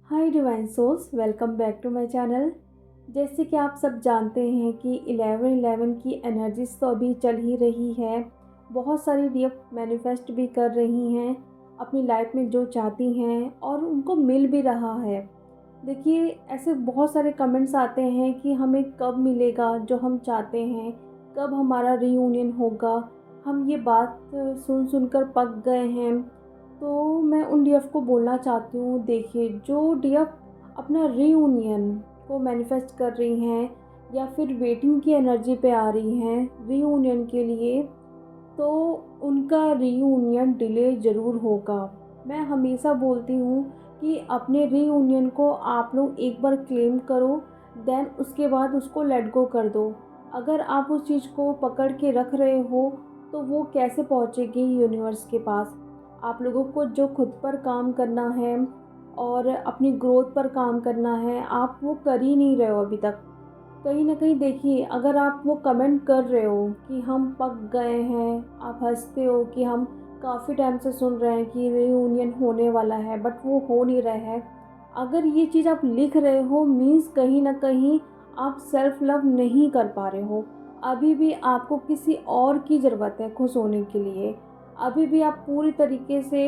Hi divine souls, welcome back to my channel. जैसे कि आप सब जानते हैं कि 11/11 की एनर्जीज तो अभी चल ही रही है। बहुत सारी डीएफ मैनिफेस्ट भी कर रही हैं अपनी लाइफ में जो चाहती हैं और उनको मिल भी रहा है। देखिए, ऐसे बहुत सारे कमेंट्स आते हैं कि हमें कब मिलेगा जो हम चाहते हैं, कब हमारा रीयूनियन होगा। हम ये बात सुन सुनकर पक गए हैं। तो मैं उन डीएफ को बोलना चाहती हूँ, देखिए, जो डीएफ अपना रीयूनियन को मैनिफेस्ट कर रही हैं या फिर वेटिंग की एनर्जी पे आ रही हैं रीयूनियन के लिए, तो उनका रीयूनियन डिले ज़रूर होगा। मैं हमेशा बोलती हूँ कि अपने रीयूनियन को आप लोग एक बार क्लेम करो, देन उसके बाद उसको लेट गो कर दो। अगर आप उस चीज़ को पकड़ के रख रहे हो तो वो कैसे पहुँचेगी यूनिवर्स के पास। आप लोगों को जो खुद पर काम करना है और अपनी ग्रोथ पर काम करना है, आप वो कर ही नहीं रहे हो अभी तक। कहीं न कहीं देखिए, अगर आप वो कमेंट कर रहे हो कि हम पक गए हैं, आप हँसते हो कि हम काफ़ी टाइम से सुन रहे हैं कि रियूनियन होने वाला है बट वो हो नहीं रहा है। अगर ये चीज़ आप लिख रहे हो मीन्स कहीं न कहीं आप सेल्फ लव नहीं कर पा रहे हो। अभी भी आपको किसी और की ज़रूरत है खुश होने के लिए। अभी भी आप पूरी तरीके से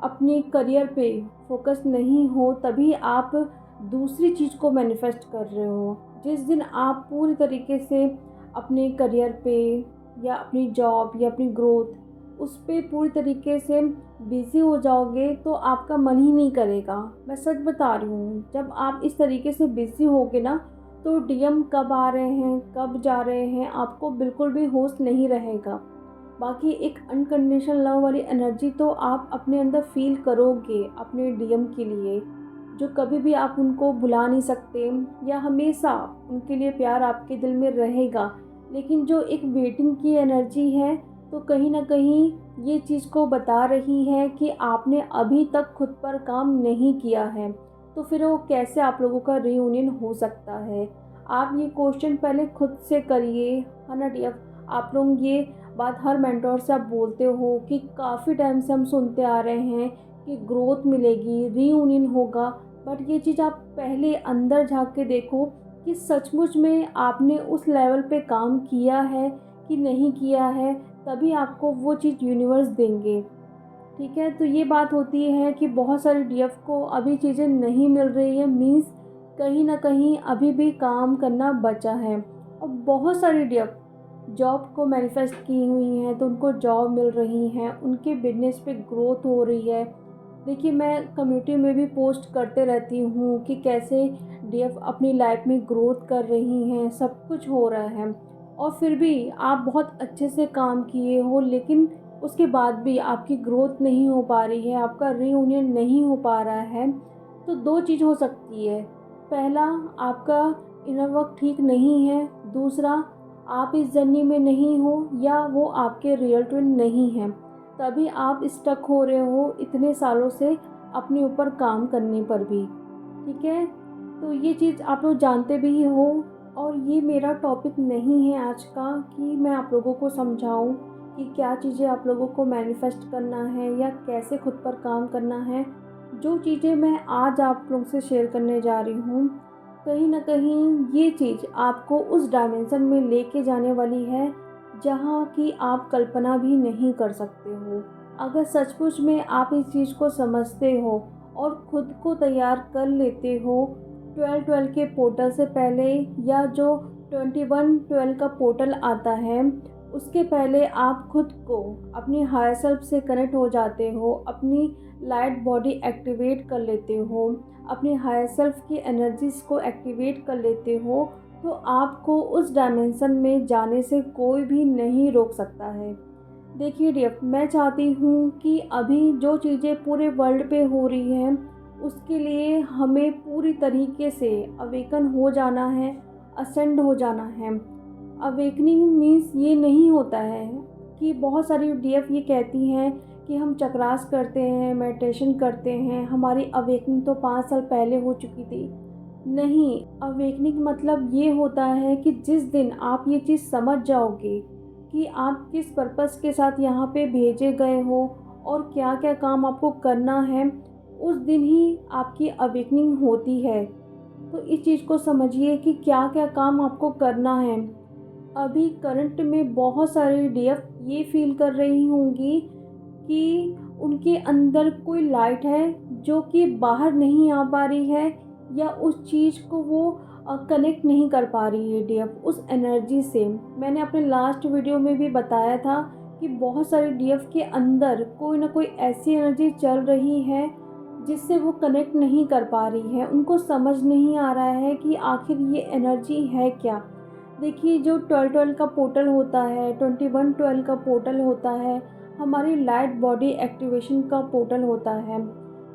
अपने करियर पे फ़ोकस नहीं हो, तभी आप दूसरी चीज़ को मैनिफेस्ट कर रहे हो। जिस दिन आप पूरी तरीके से अपने करियर पे या अपनी जॉब या अपनी ग्रोथ उस पे पूरी तरीके से बिज़ी हो जाओगे तो आपका मन ही नहीं करेगा। मैं सच बता रही हूँ, जब आप इस तरीके से बिज़ी होगे ना, तो डीएम कब आ रहे हैं, कब जा रहे हैं, आपको बिल्कुल भी होश नहीं रहेगा। बाकी एक अनकंडीशनल लव वाली एनर्जी तो आप अपने अंदर फ़ील करोगे अपने डीएम के लिए, जो कभी भी आप उनको भुला नहीं सकते या हमेशा उनके लिए प्यार आपके दिल में रहेगा। लेकिन जो एक वेटिंग की एनर्जी है, तो कहीं न कहीं ये चीज़ को बता रही है कि आपने अभी तक खुद पर काम नहीं किया है, तो फिर वो कैसे आप लोगों का रियूनियन हो सकता है? आप ये क्वेश्चन पहले खुद से करिए, है ना डियर? आप लोग ये बात हर मेंटर से आप बोलते हो कि काफ़ी टाइम से हम सुनते आ रहे हैं कि ग्रोथ मिलेगी, रीयूनियन होगा, बट ये चीज़ आप पहले अंदर झाँक के देखो कि सचमुच में आपने उस लेवल पे काम किया है कि नहीं किया है, तभी आपको वो चीज़ यूनिवर्स देंगे। ठीक है? तो ये बात होती है कि बहुत सारे डीएफ को अभी चीज़ें नहीं मिल रही है, मीन्स कहीं न कहीं अभी भी काम करना बचा है। और बहुत सारी डीएफ जॉब को मैनिफेस्ट की हुई हैं, तो उनको जॉब मिल रही हैं, उनके बिज़नेस पे ग्रोथ हो रही है। देखिए, मैं कम्युनिटी में भी पोस्ट करते रहती हूँ कि कैसे डीएफ अपनी लाइफ में ग्रोथ कर रही हैं, सब कुछ हो रहा है। और फिर भी आप बहुत अच्छे से काम किए हो, लेकिन उसके बाद भी आपकी ग्रोथ नहीं हो पा रही है, आपका रीयूनियन नहीं हो पा रहा है। तो 2 चीज़ हो सकती है। पहला, आपका इनर वर्क ठीक नहीं है। दूसरा, आप इस जर्नी में नहीं हो या वो आपके रियल ट्विन नहीं हैं। तभी आप स्टक हो रहे हो इतने सालों से अपने ऊपर काम करने पर भी। ठीक है? तो ये चीज़ आप लोग जानते भी हो। और ये मेरा टॉपिक नहीं है आज का कि मैं आप लोगों को समझाऊं कि क्या चीज़ें आप लोगों को मैनिफेस्ट करना है या कैसे खुद पर काम करना है। जो चीज़ें मैं आज आप लोग से शेयर करने जा रही हूँ, कहीं न कहीं ये चीज़ आपको उस डायमेंशन में लेके जाने वाली है जहाँ की आप कल्पना भी नहीं कर सकते हो। अगर सचमुच में आप इस चीज़ को समझते हो और खुद को तैयार कर लेते हो 12/12 के पोर्टल से पहले, या जो 21/12 का पोर्टल आता है उसके पहले, आप खुद को अपनी हायर सेल्फ से कनेक्ट हो जाते हो, अपनी लाइट बॉडी एक्टिवेट कर लेते हो, अपनी हायर सेल्फ की एनर्जीज़ को एक्टिवेट कर लेते हो, तो आपको उस डायमेंशन में जाने से कोई भी नहीं रोक सकता है। देखिए डियर, मैं चाहती हूँ कि अभी जो चीज़ें पूरे वर्ल्ड पे हो रही हैं, उसके लिए हमें पूरी तरीके से अवेकन हो जाना है, असेंड हो जाना है। अवेकनिंग मीन्स ये नहीं होता है कि बहुत सारी डीएफ ये कहती हैं कि हम चक्रास करते हैं, मेडिटेशन करते हैं, हमारी अवेकनिंग तो 5 साल पहले हो चुकी थी। नहीं, अवेकनिंग मतलब ये होता है कि जिस दिन आप ये चीज़ समझ जाओगे कि आप किस पर्पस के साथ यहाँ पे भेजे गए हो और क्या क्या काम आपको करना है, उस दिन ही आपकी अवेकनिंग होती है। तो इस चीज़ को समझिए कि क्या क्या काम आपको करना है। अभी करंट में बहुत सारे डीएफ ये फील कर रही होंगी कि उनके अंदर कोई लाइट है जो कि बाहर नहीं आ पा रही है, या उस चीज़ को वो कनेक्ट नहीं कर पा रही है डीएफ उस एनर्जी से। मैंने अपने लास्ट वीडियो में भी बताया था कि बहुत सारे डीएफ के अंदर कोई ना कोई ऐसी एनर्जी चल रही है जिससे वो कनेक्ट नहीं कर पा रही है। उनको समझ नहीं आ रहा है कि आखिर ये एनर्जी है क्या। देखिए, जो 12-12 का पोर्टल होता है, 21-12 का पोर्टल होता है, हमारी लाइट बॉडी एक्टिवेशन का पोर्टल होता है।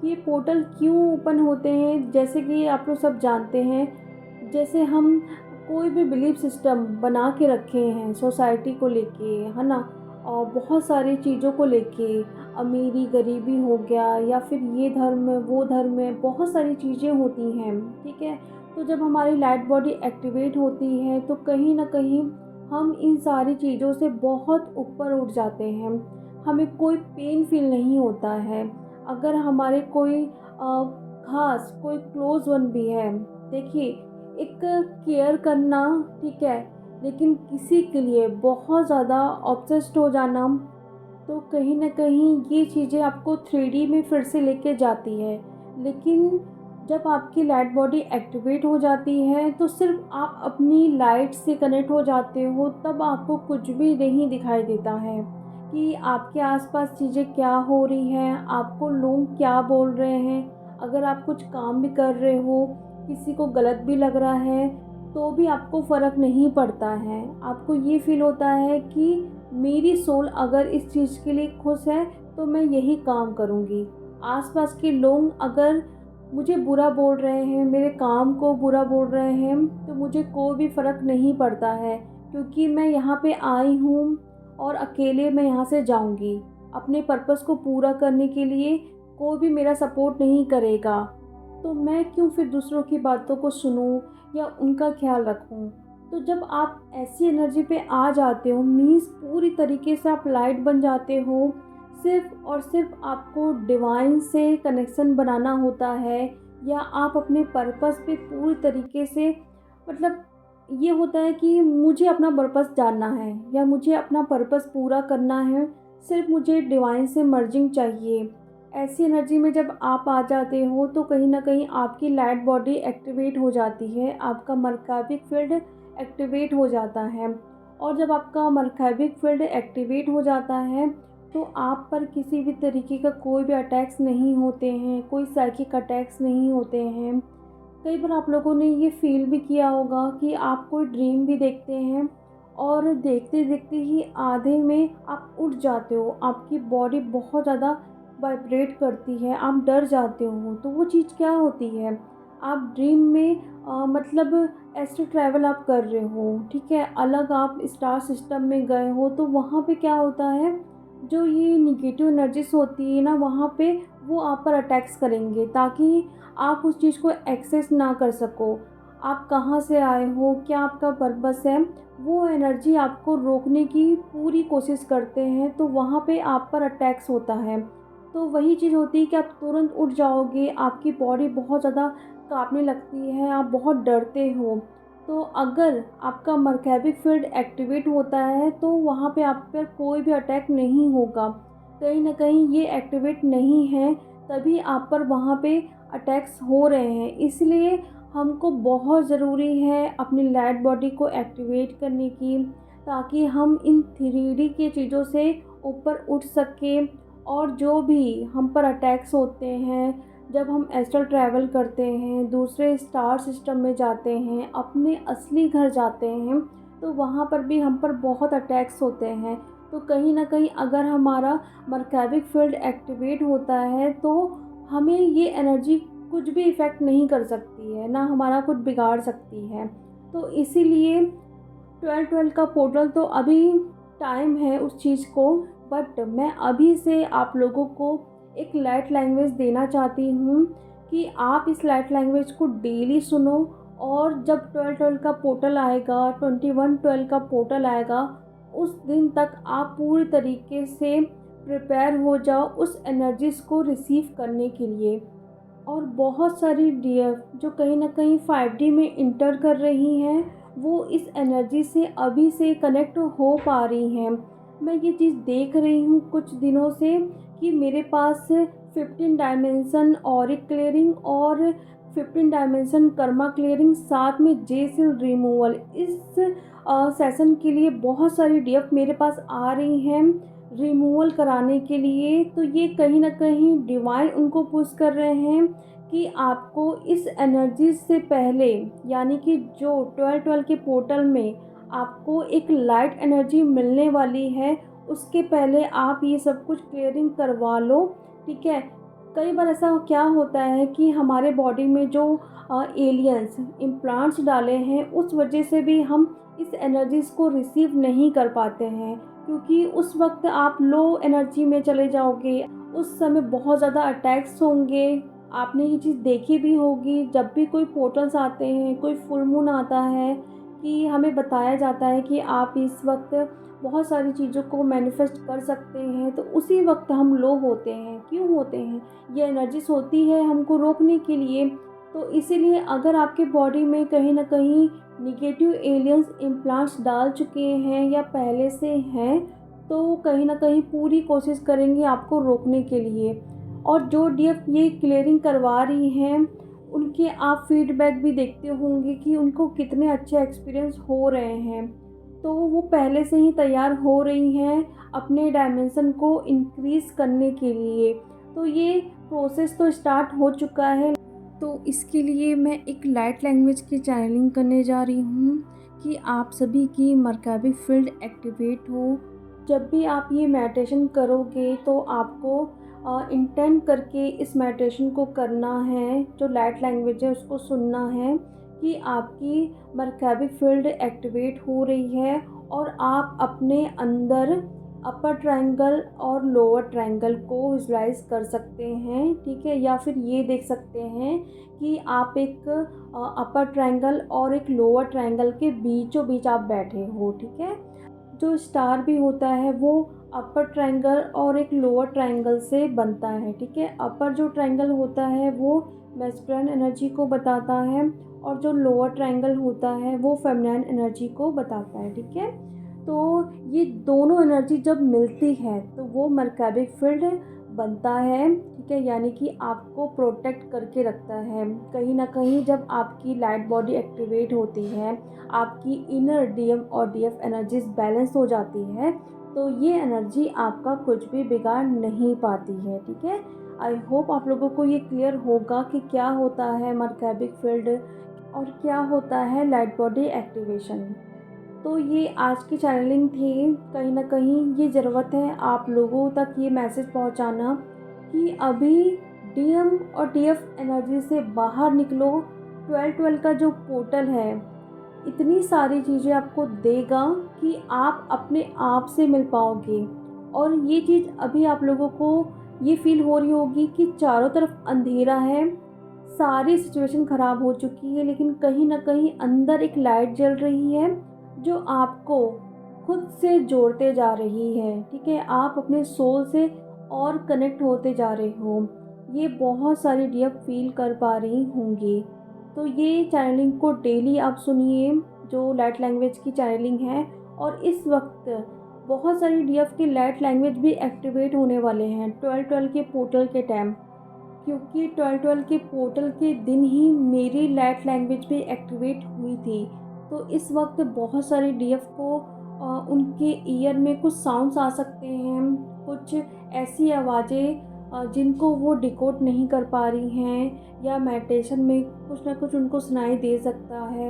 ये पोर्टल क्यों ओपन होते हैं, जैसे कि आप लोग सब जानते हैं, जैसे हम कोई भी बिलीफ सिस्टम बना के रखे हैं सोसाइटी को लेके, है ना, और बहुत सारी चीज़ों को लेके, अमीरी गरीबी हो गया, या फिर ये धर्म वो धर्म, बहुत सारी चीज़ें होती हैं, ठीक है। तो जब हमारी लाइट बॉडी एक्टिवेट होती है तो कहीं ना कहीं हम इन सारी चीज़ों से बहुत ऊपर उठ जाते हैं। हमें कोई पेन फील नहीं होता है। अगर हमारे कोई खास कोई क्लोज वन भी है, देखिए, एक केयर करना, ठीक है, लेकिन किसी के लिए बहुत ज़्यादा ऑब्सेस्ड हो जाना, तो कहीं न कहीं ये चीज़ें आपको 3D में फिर से लेके जाती है। लेकिन जब आपकी लाइट बॉडी एक्टिवेट हो जाती है तो सिर्फ़ आप अपनी लाइट से कनेक्ट हो जाते हो, तब आपको कुछ भी नहीं दिखाई देता है कि आपके आस-पास चीज़ें क्या हो रही हैं, आपको लोग क्या बोल रहे हैं। अगर आप कुछ काम भी कर रहे हो, किसी को गलत भी लग रहा है, तो भी आपको फ़र्क नहीं पड़ता है। आपको ये फ़ील होता है कि मेरी सोल अगर इस चीज़ के लिए खुश है तो मैं यही काम करूँगी। आसपास के लोग अगर मुझे बुरा बोल रहे हैं, मेरे काम को बुरा बोल रहे हैं, तो मुझे कोई भी फ़र्क नहीं पड़ता है, क्योंकि मैं यहाँ पे आई हूँ और अकेले मैं यहाँ से जाऊँगी। अपने पर्पस को पूरा करने के लिए कोई भी मेरा सपोर्ट नहीं करेगा, तो मैं क्यों फिर दूसरों की बातों को सुनूँ या उनका ख़्याल रखूँ। तो जब आप ऐसी एनर्जी पे आ जाते हो, मीन्स पूरी तरीके से आप लाइट बन जाते हो। सिर्फ़ और सिर्फ़ आपको डिवाइन से कनेक्शन बनाना होता है, या आप अपने पर्पस पे पूरी तरीके से, मतलब ये होता है कि मुझे अपना पर्पस जानना है या मुझे अपना पर्पस पूरा करना है, सिर्फ़ मुझे डिवाइन से मर्जिंग चाहिए। ऐसी एनर्जी में जब आप आ जाते हो तो कहीं न कहीं आपकी लाइट बॉडी एक्टिवेट हो जाती है, आपका मरकाविक फ़ील्ड एक्टिवेट हो जाता है। और जब आपका मरकाविक फ़ील्ड एक्टिवेट हो जाता है तो आप पर किसी भी तरीके का कोई भी अटैक्स नहीं होते हैं, कोई साइकिक अटैक्स नहीं होते हैं। कई बार आप लोगों ने ये फ़ील भी किया होगा कि आप कोई ड्रीम भी देखते हैं और देखते-देखते ही आधे में आप उठ जाते हो, आपकी बॉडी बहुत ज़्यादा वाइब्रेट करती है, आप डर जाते हो। तो वो चीज़ क्या होती है, आप ड्रीम में मतलब एस्ट्रल ट्रैवल आप कर रहे हो, ठीक है, अलग आप स्टार सिस्टम में गए हो, तो वहाँ पे क्या होता है, जो ये नेगेटिव एनर्जीज़ होती है ना, वहाँ पे वो आप पर अटैक्स करेंगे ताकि आप उस चीज़ को एक्सेस ना कर सको। आप कहाँ से आए हो, क्या आपका पर्पस है, वो एनर्जी आपको रोकने की पूरी कोशिश करते हैं, तो वहाँ पे आप पर अटैक्स होता है। तो वही चीज़ होती है कि आप तुरंत उठ जाओगे, आपकी बॉडी बहुत ज़्यादा काँपने लगती है, आप बहुत डरते हो। तो अगर आपका मरकैबिक फ़ील्ड एक्टिवेट होता है तो वहाँ पे आप पर कोई भी अटैक नहीं होगा। कहीं न कहीं ये एक्टिवेट नहीं है, तभी आप पर वहाँ पे अटैक्स हो रहे हैं। इसलिए हमको बहुत ज़रूरी है अपनी लाइट बॉडी को एक्टिवेट करने की, ताकि हम इन 3D की चीज़ों से ऊपर उठ सकें। और जो भी हम पर अटैक्स होते हैं, जब हम एस्ट्रल ट्रैवल करते हैं, दूसरे स्टार सिस्टम में जाते हैं, अपने असली घर जाते हैं, तो वहाँ पर भी हम पर बहुत अटैक्स होते हैं। तो कहीं न कहीं अगर हमारा मरकैबिक फ़ील्ड एक्टिवेट होता है तो हमें ये एनर्जी कुछ भी इफ़ेक्ट नहीं कर सकती है, ना हमारा कुछ बिगाड़ सकती है। तो इसीलिए 12-12 का पोर्टल तो अभी टाइम है उस चीज़ को, बट मैं अभी से आप लोगों को एक लाइट लैंग्वेज देना चाहती हूँ कि आप इस लाइट लैंग्वेज को डेली सुनो। और जब 12-12 का पोर्टल आएगा, 21-12 का पोर्टल आएगा, उस दिन तक आप पूरी तरीके से प्रिपेयर हो जाओ उस एनर्जीज़ को रिसीव करने के लिए। और बहुत सारी डीएफ जो कहीं न कहीं 5D में इंटर कर रही हैं, वो इस एनर्जी से अभी से कनेक्ट हो पा रही हैं। मैं ये चीज़ देख रही हूँ कुछ दिनों से कि मेरे पास 15 डायमेंशन ऑरिक क्लियरिंग और 15 डायमेंशन कर्मा क्लियरिंग साथ में जे सेल रिमूवल इस सेशन के लिए बहुत सारी डीएफ मेरे पास आ रही हैं रिमूवल कराने के लिए। तो ये कहीं न कहीं डिवाइन उनको पुश कर रहे हैं कि आपको इस एनर्जी से पहले, यानी कि जो 12-12 के पोर्टल में आपको एक लाइट एनर्जी मिलने वाली है, उसके पहले आप ये सब कुछ क्लियरिंग करवा लो, ठीक है? कई बार ऐसा क्या होता है कि हमारे बॉडी में जो एलियंस इम्प्लांट्स डाले हैं, उस वजह से भी हम इस एनर्जीज़ को रिसीव नहीं कर पाते हैं, क्योंकि उस वक्त आप लो एनर्जी में चले जाओगे, उस समय बहुत ज़्यादा अटैक्स होंगे। आपने ये चीज़ देखी भी होगी, जब भी कोई पोर्टल्स आते हैं, कोई फुल मून आता है, कि हमें बताया जाता है कि आप इस वक्त बहुत सारी चीज़ों को मैनिफेस्ट कर सकते हैं, तो उसी वक्त हम लो होते हैं। क्यों होते हैं? ये एनर्जीज होती है हमको रोकने के लिए। तो इसीलिए अगर आपके बॉडी में कहीं न कहीं नेगेटिव एलियंस इम्प्लांट्स डाल चुके हैं या पहले से हैं, तो कहीं न कहीं पूरी कोशिश करेंगे आपको रोकने के लिए। और जो डीएफ ये क्लियरिंग करवा रही हैं, उनके आप फीडबैक भी देखते होंगे कि उनको कितने अच्छे एक्सपीरियंस हो रहे हैं। तो वो पहले से ही तैयार हो रही हैं अपने डायमेंशन को इंक्रीज़ करने के लिए। तो ये प्रोसेस तो स्टार्ट हो चुका है। तो इसके लिए मैं एक लाइट लैंग्वेज की चैनलिंग करने जा रही हूँ कि आप सभी की मरकज़ी फील्ड एक्टिवेट हो। जब भी आप ये मेडिटेशन करोगे तो आपको इंटेंट करके इस मेडिटेशन को करना है, जो लाइट लैंग्वेज है उसको सुनना है कि आपकी मरकज़ी फील्ड एक्टिवेट हो रही है और आप अपने अंदर अपर ट्रायंगल और लोअर ट्रायंगल को विजुलाइज कर सकते हैं, ठीक है? या फिर ये देख सकते हैं कि आप एक अपर ट्रायंगल और एक लोअर ट्रायंगल के बीचों बीच आप बैठे हो, ठीक है? जो स्टार भी होता है वो अपर ट्रायंगल और एक लोअर ट्रायंगल से बनता है, ठीक है? अपर जो ट्रायंगल होता है वो मैस्कुलिन एनर्जी को बताता है और जो लोअर ट्रायंगल होता है वो फेमिनिन एनर्जी को बताता है, ठीक है? तो ये दोनों एनर्जी जब मिलती है तो वो मरकज़ी फील्ड बनता है, ठीक है? यानी कि आपको प्रोटेक्ट करके रखता है। कहीं न कहीं जब आपकी लाइट बॉडी एक्टिवेट होती है, आपकी इनर डीएम और डीएफ एनर्जीज बैलेंस हो जाती है, तो ये एनर्जी आपका कुछ भी बिगाड़ नहीं पाती है, ठीक है? आई होप आप लोगों को ये क्लियर होगा कि क्या होता है मरकज़ी फील्ड और क्या होता है लाइट बॉडी एक्टिवेशन। तो ये आज की चैनलिंग थी। कहीं न कहीं ये ज़रूरत है आप लोगों तक ये मैसेज पहुंचाना कि अभी डीएम और डीएफ एनर्जी से बाहर निकलो। 12-12 का जो पोर्टल है, इतनी सारी चीज़ें आपको देगा कि आप अपने आप से मिल पाओगे। और ये चीज़ अभी आप लोगों को ये फ़ील हो रही होगी कि चारों तरफ अंधेरा है, सारी सिचुएशन ख़राब हो चुकी है, लेकिन कहीं न कहीं अंदर एक लाइट जल रही है जो आपको खुद से जोड़ते जा रही है, ठीक है? आप अपने सोल से और कनेक्ट होते जा रहे हो। ये बहुत सारी डीएफ फ़ील कर पा रही होंगी। तो ये चैनलिंग को डेली आप सुनिए, जो लाइट लैंग्वेज की चैनलिंग है। और इस वक्त बहुत सारी डीएफ की लाइट लैंग्वेज भी एक्टिवेट होने वाले हैं 12-12 के पोर्टल के टाइम, क्योंकि 12-12 के पोर्टल के दिन ही मेरी लाइट लैंग्वेज भी एक्टिवेट हुई थी। तो इस वक्त बहुत सारी डीएफ को उनके ईयर में कुछ साउंड्स आ सकते हैं, कुछ ऐसी आवाज़ें जिनको वो डिकोड नहीं कर पा रही हैं, या मेडिटेशन में कुछ ना कुछ उनको सुनाई दे सकता है,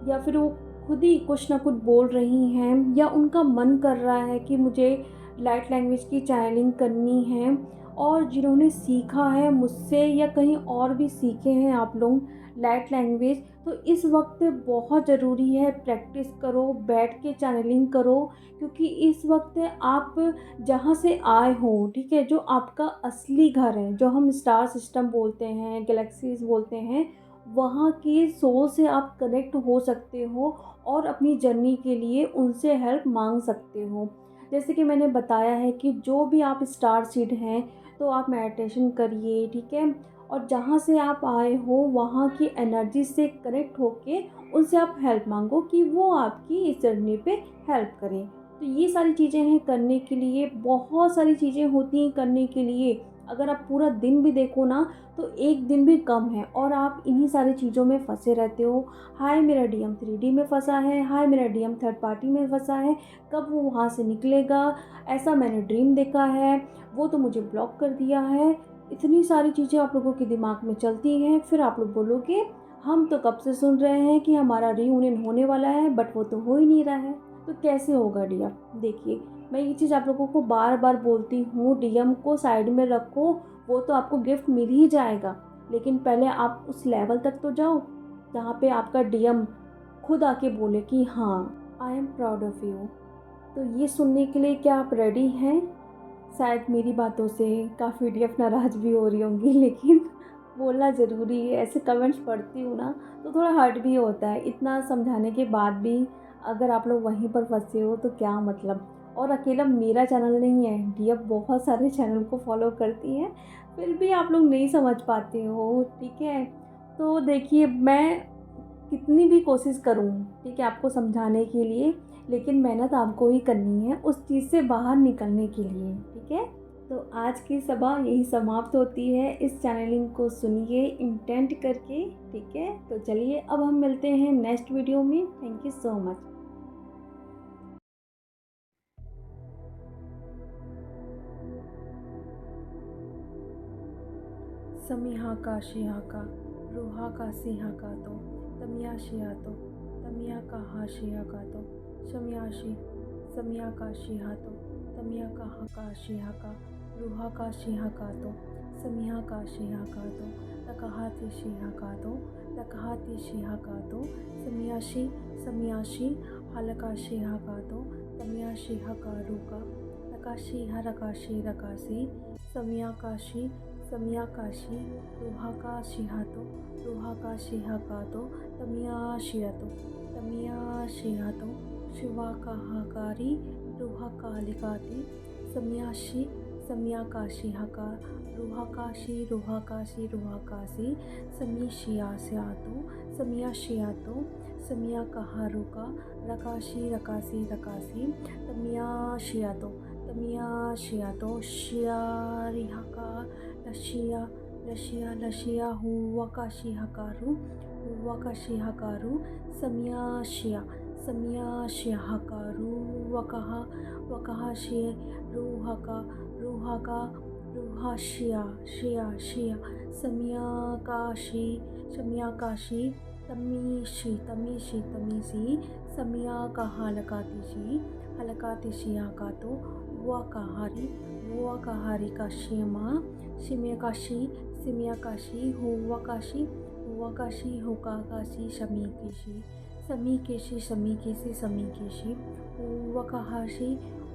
या फिर वो खुद ही कुछ ना कुछ बोल रही हैं, या उनका मन कर रहा है कि मुझे लाइट लैंग्वेज की चैनलिंग करनी है। और जिन्होंने सीखा है मुझसे या कहीं और भी सीखे हैं आप लोग लाइट लैंग्वेज, तो इस वक्त बहुत ज़रूरी है प्रैक्टिस करो, बैठ के चैनलिंग करो, क्योंकि इस वक्त आप जहाँ से आए हो, ठीक है, जो आपका असली घर है, जो हम स्टार सिस्टम बोलते हैं, गैलेक्सीज बोलते हैं, वहाँ के सोल से आप कनेक्ट हो सकते हो और अपनी जर्नी के लिए उनसे हेल्प मांग सकते हो। जैसे कि मैंने बताया है कि जो भी आप स्टार सीड हैं, तो आप मेडिटेशन करिए, ठीक है? और जहाँ से आप आए हो वहाँ की एनर्जी से कनेक्ट होके उनसे आप हेल्प मांगो कि वो आपकी इस जर्नी पे हेल्प करें। तो ये सारी चीज़ें हैं करने के लिए, बहुत सारी चीज़ें होती हैं करने के लिए। अगर आप पूरा दिन भी देखो ना तो एक दिन भी कम है और आप इन्हीं सारी चीज़ों में फँसे रहते हो। हाय मेरा डीएम 3D में फँसा है, हाय मेरा डीएम थर्ड पार्टी में फँसा है, कब वो वहाँ से निकलेगा, ऐसा मैंने ड्रीम देखा है, वो तो मुझे ब्लॉक कर दिया है। इतनी सारी चीज़ें आप लोगों के दिमाग में चलती हैं। फिर आप लोग बोलोगे हम तो कब से सुन रहे हैं कि हमारा रीयूनियन होने वाला है, बट वो तो हो ही नहीं रहा है। तो कैसे होगा डीएम? देखिए, मैं ये चीज़ आप लोगों को बार बार बोलती हूँ, डीएम को साइड में रखो, वो तो आपको गिफ्ट मिल ही जाएगा। लेकिन पहले आप उस लेवल तक तो जाओ जहाँ पे आपका डीएम खुद आके बोले कि हाँ, I am proud of you. तो ये सुनने के लिए क्या आप रेडी हैं? शायद मेरी बातों से काफ़ी डीएफ नाराज़ भी हो रही होंगी, लेकिन बोलना ज़रूरी है। ऐसे कमेंट्स पढ़ती हूँ ना तो थोड़ा हर्ट भी होता है। इतना समझाने के बाद भी अगर आप लोग वहीं पर फँसे हो तो क्या मतलब। और अकेला मेरा चैनल नहीं है, डीएफ बहुत सारे चैनल को फॉलो करती है, फिर भी आप लोग नहीं समझ पाते हो, ठीक है। तो देखिए, मैं कितनी भी कोशिश करूँ, ठीक है, आपको समझाने के लिए, लेकिन मेहनत आपको ही करनी है उस चीज़ से बाहर निकलने के लिए, ठीक है। तो आज की सभा यही समाप्त होती है। इस चैनलिंग को सुनिए इंटेंट करके, ठीक है। तो चलिए अब हम मिलते हैं नेक्स्ट वीडियो में। Thank you so much. समिहा का शिहा का रूहा का सिहा का तो तमिया शिया तो तमिया का हा शिया का तो शमियाशी समिया का शिहा तो तमिया का हा का शिहा का रूहा का शिहा का तो समिहा का शिहा का तो तकहाती शिहा का तो तकहाती शिहा का तो समियाशी समियाशी हलका शिहा का तो तमिया शिहा का रूका रकाशी हरकाशी रकासी समिया काशी समिया काशी रूहा का शिहातो रूहा का शिहा का तो तमिया शियातो तमिया शिहातो शिवा का हाकारी रूहा का लिकाती समियाशी समिया काशी हका रूहा काशी रूहा काशी रूहा काशी समी शिया सियातो समिया शियातो समिया कहा रुका रकाशी रकासी रकासी तमिया शियातो तमिया शियातो शिया रिहा का लशिया लशिया लशिया हुआ का शिहकारू हुआ का शिहकारू समिया शिया समिया शिहकारू वकहा वकहा शि रूहा का रूहा शिया शिया शिया समिया काशी समिया काशी तमीशी तमीशी तमीसी समिया का हलकाती शिया का तो हुआ कहारी का शेमा शिमिया काशी हुआ काशी हुका काशी समी केशी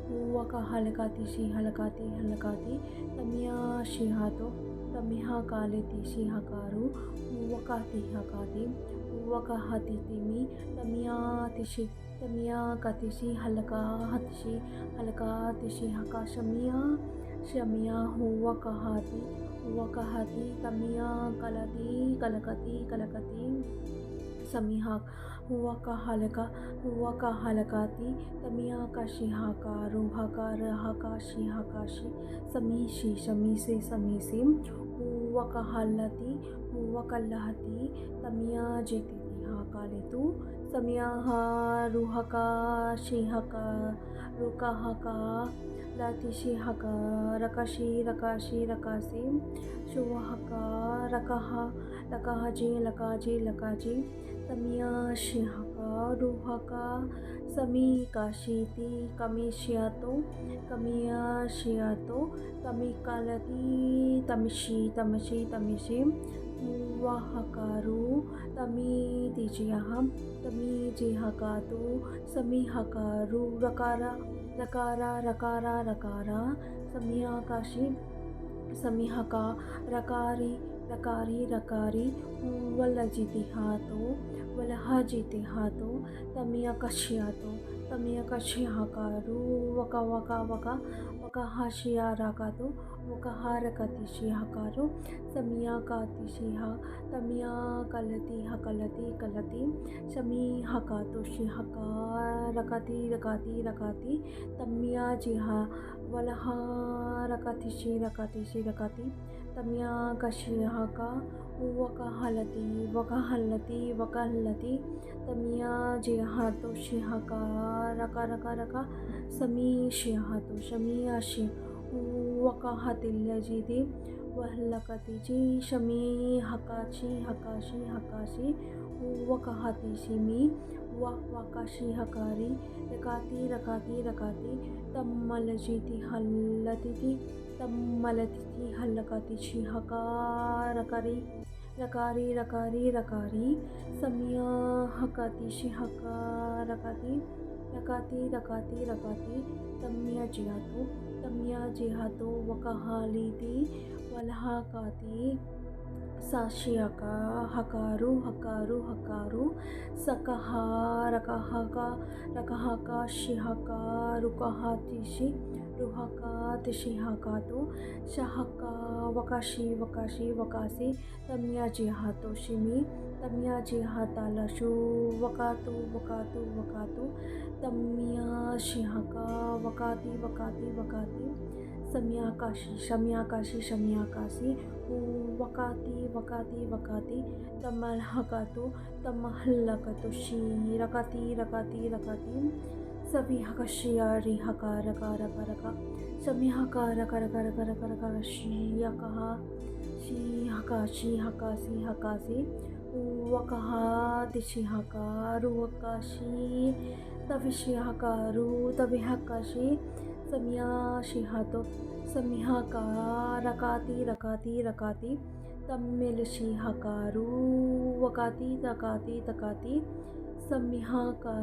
हुआ का हलकाती तमिया शिहातो तमिहा कालेती शिहकारू हुआ का हती तिमी तमिया तिशी तमिया कतिशी हलका तिशी हका शमिया हुआ कहाती तमिया कलकती समिहा हुआ का हलकाती तमिया का शिहाका रूहा का रहा का शिहाकाशी समीसी हुआ का हलती हुआ का लहती तमिया जीती हाँ काले तू समिया हा रूहा का शिहाका रुका हका लाती शिहाका रकाशी शुवहका रकाहा लकाजी तमिया शिहाका रूहका समी काशीती कमिया शियातो तमी कालती तमिशी वहकारू तमी जिहकातु समी हकारू रकारा समिया काशी समिहका रकारी वलहजिति हातो तमिया कशियातो हकारू वका हाशिया राकातो वकाहार कतिशी हकारो समिया कातिशी हा तमिया कलती हकलती कलती शमी हकातोशी हका रकती रकाती रकाती तमिया जिहा वलहा रकतिशी रकतिशी रकाती तमिया कशी हका वकाहलती वकाहलती वकाहलती तमिया जिहा तो शिहका रका रका रका समी शिहा तो शमी आशी वकाहतिल्लजीदी वहलकतिजी शमी हकाची हकाशी हकाशी वकाहतिशिमी वकाशी हकारी रकाती रकाती रकाती तम्मलजीती हल्लतिथि तम्मलतिथि हल्लकतिशी हका रकारी रकारी रकारी रकारी समिया हकातिशी हका रकाती रकाती रकाती रकाती तमिया जिहातो तमिया जिहातो वकाहालीती वलहाकाती साशियाका हकारू हकारू हकारू सकहा रकहाका रकहाका शिहका रुकहातिशी रुहका तिशिहकातो शहका वकाशी वकाशी वकासी तमिया जिहातो शिमी तमिया जिहाता लशु वकातु वकातु वकातु तमिया शिहका वकाती वकाती वकाती समियाकाशी शमियाकाशी शमियाकाशी वकाती वकाती वकाती तमलहकातु तमहल्लकतु शी रकाती रकाती रकाती सभी हकशिया रिहका रका रका रका समिहका रका रका रका रका रका शियकहा शी हकाशी हकासी हकासी वकहा तिशिहका रुवकाशी तविशिहकारू तविहकाशी समिया शिहातो समिहका रकाती रकाती रकाती तमिल शिहकारू वकाती तकाती तकाती समिहका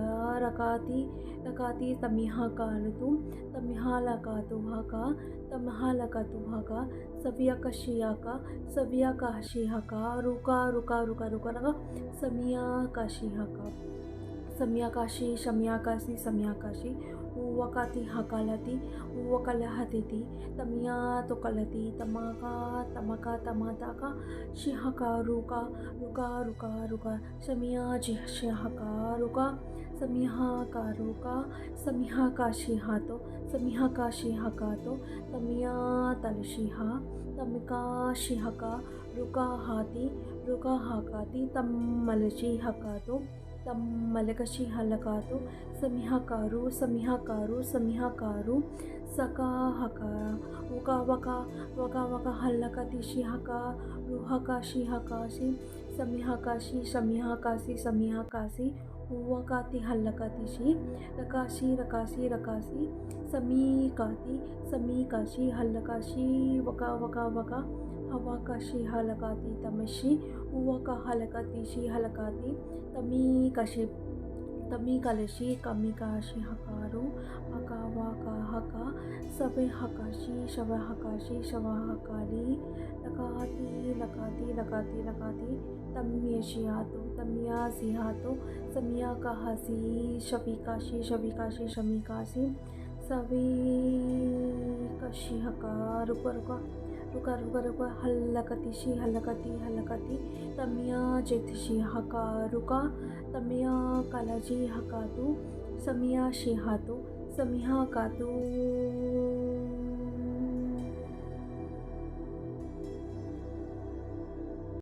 रकाती रकाती तमिहकालतु तमिहलकातुहका तमहलकतुहका सवियकशियाका सवियकाशिहका रुका रुका रुका रुका रुका समियाकाशिहका समियाकाशी शमियाकाशी समियाकाशी वकाती हकालती वकलहतिति तमिया तो कलती तमाका तमका तमाताका शिहका रुका रुका रुका रुका शमिया जिहका रुका समिहा का रुका समिहा का शिहातो समिहा का शिहकातो तमिया तलशिहा तमिका शिहका रुका हाती रुका हाकाती तमलशी हकातो तमलकशी हलकातो समिहकारू समिहकारू समिहकारू सका हका वका वका वका वका हल्लकती शिहका रुहका शिहकाशी समिहकाशी समिहकाशी समिहकाशी वकाती हल्लकती शी रकाशी रकाशी रकाशी समीकाती समीकाशी हल्लकाशी वका वका वका हवाकाशी हलकाती तमशी वका हलकाती शी हलकाती तमीकाशी तमीकालशी कमीकाशी हकारू हका वका हका सबे हकाशी शव हकाशी शव हकाली लकाती लकाती लकाती लकाती तम्यशियातो तमिया सिहातो समिया का हसी शफिकाशी शफिकाशी शमिकाशी सभी कशी हका रुका रुका रुका रुका रुका हल्लकतिशी हल्लकती हल्लकती तमिया जेतशी हका रुका तमिया कलजी हकातु समिया शिहातु समिहा कातु